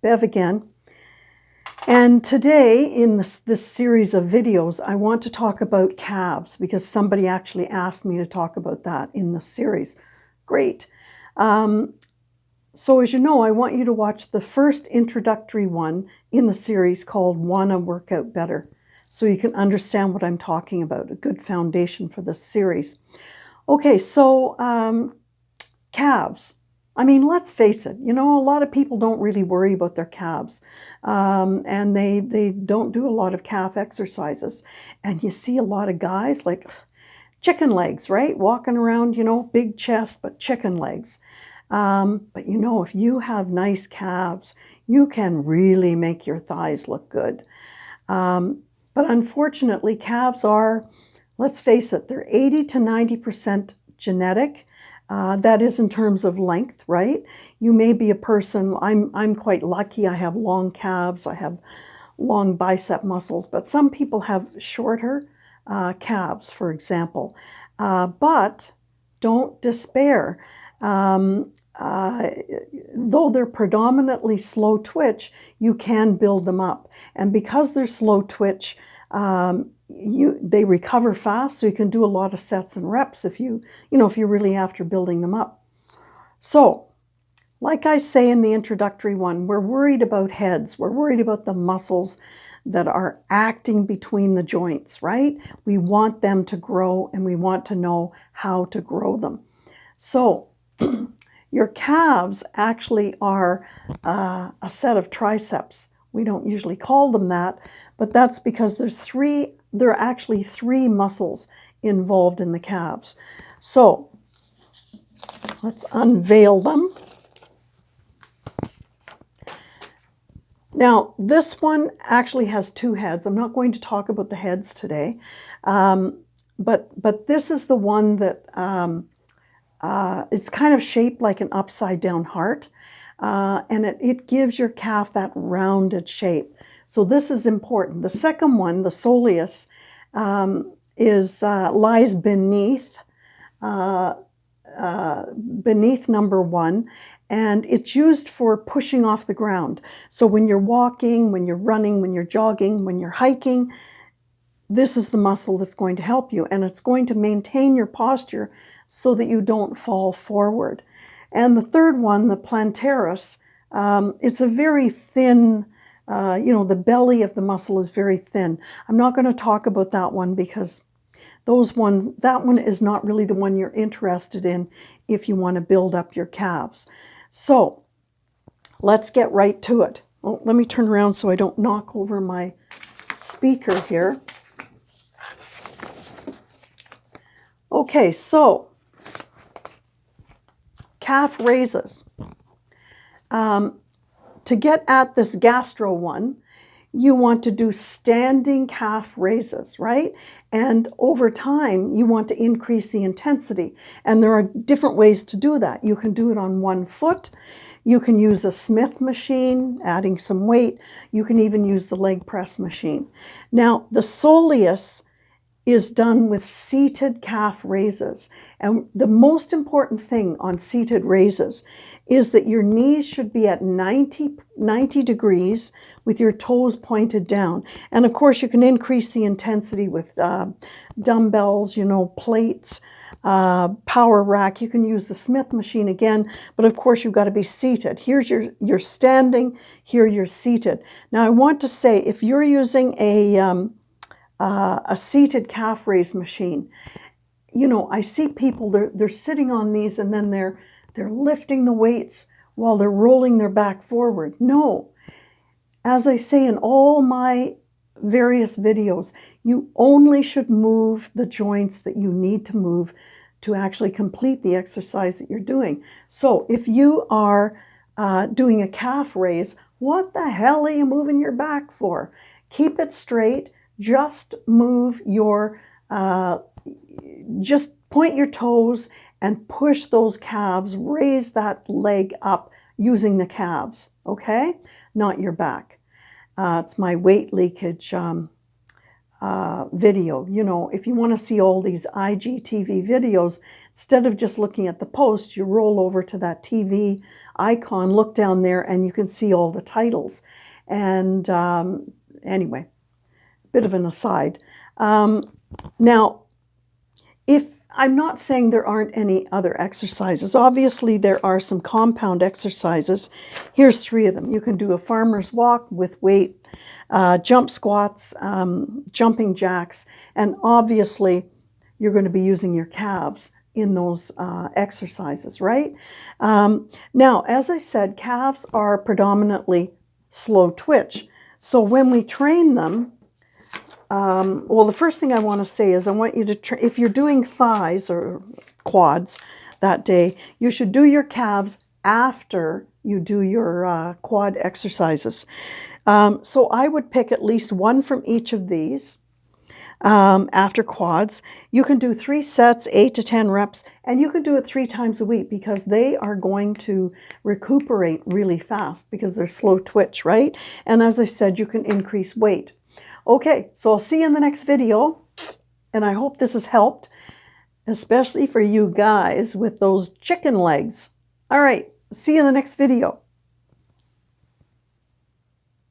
Bev again. And today in this series of videos, I want to talk about calves because somebody actually asked me to talk about that in the series. Great. So as you know, I want you to watch the first introductory one in the series called Wanna Work Out Better, so you can understand what I'm talking about, a good foundation for this series. Okay, so calves. I mean, let's face it, you know, a lot of people don't really worry about their calves, and they don't do a lot of calf exercises. And you see a lot of guys like chicken legs, right? Walking around, you know, big chest, but chicken legs. But you know, if you have nice calves, you can really make your thighs look good. But unfortunately, calves are, let's face it, they're 80 to 90% genetic. That is in terms of length, right? You may be a person, I'm quite lucky, I have long calves, I have long bicep muscles, but some people have shorter calves, for example. But don't despair. Though they're predominantly slow twitch, you can build them up. And because they're slow twitch, they recover fast, so you can do a lot of sets and reps if you're really after building them up. So, like I say in the introductory one, we're worried about heads. We're worried about the muscles that are acting between the joints, right? We want them to grow and we want to know how to grow them. So, your calves actually are a set of triceps. We don't usually call them that, but that's because there are actually three muscles involved in the calves. So let's unveil them. Now, this one actually has two heads. I'm not going to talk about the heads today, but this is the one that it's kind of shaped like an upside down heart, and it gives your calf that rounded shape. So this is important. The second one, the soleus, lies beneath number one, and it's used for pushing off the ground. So when you're walking, when you're running, when you're jogging, when you're hiking, this is the muscle that's going to help you, and it's going to maintain your posture so that you don't fall forward. And the third one, the plantaris, it's a very thin, the belly of the muscle is very thin. I'm not going to talk about that one because that one is not really the one you're interested in if you want to build up your calves. So let's get right to it. Well, let me turn around so I don't knock over my speaker here. Okay, so calf raises. To get at this gastro one, you want to do standing calf raises, right? And over time, you want to increase the intensity. And there are different ways to do that. You can do it on one foot. You can use a Smith machine, adding some weight. You can even use the leg press machine. Now, the soleus is done with seated calf raises. And the most important thing on seated raises is that your knees should be at 90 degrees with your toes pointed down. And of course, you can increase the intensity with dumbbells, plates, power rack. You can use the Smith machine again, but of course you've got to be seated. Here's you're standing, here you're seated. Now I want to say, if you're using a seated calf raise machine, I see people, they're sitting on these and then they're lifting the weights while they're rolling their back forward. No. As I say in all my various videos, you only should move the joints that you need to move to actually complete the exercise that you're doing. So if you are doing a calf raise, what the hell are you moving your back for? Keep it straight. Just move just point your toes and push those calves, raise that leg up using the calves, okay? Not your back. It's my weight leakage video. You know, if you want to see all these IGTV videos, instead of just looking at the post, you roll over to that TV icon, look down there, and you can see all the titles. And anyway, bit of an aside. Now, if I'm not saying there aren't any other exercises. Obviously, there are some compound exercises. Here's 3 of them. You can do a farmer's walk with weight, jump squats, jumping jacks, and obviously, you're going to be using your calves in those exercises, right? Now, as I said, calves are predominantly slow twitch. So when we train them, well, the first thing I want to say is I want you to, if you're doing thighs or quads that day, you should do your calves after you do your quad exercises. So I would pick at least 1 from each of these after quads. You can do 3 sets, 8 to 10 reps, and you can do it 3 times a week because they are going to recuperate really fast because they're slow twitch, right? And as I said, you can increase weight. Okay, so I'll see you in the next video, and I hope this has helped, especially for you guys with those chicken legs. All right, see you in the next video.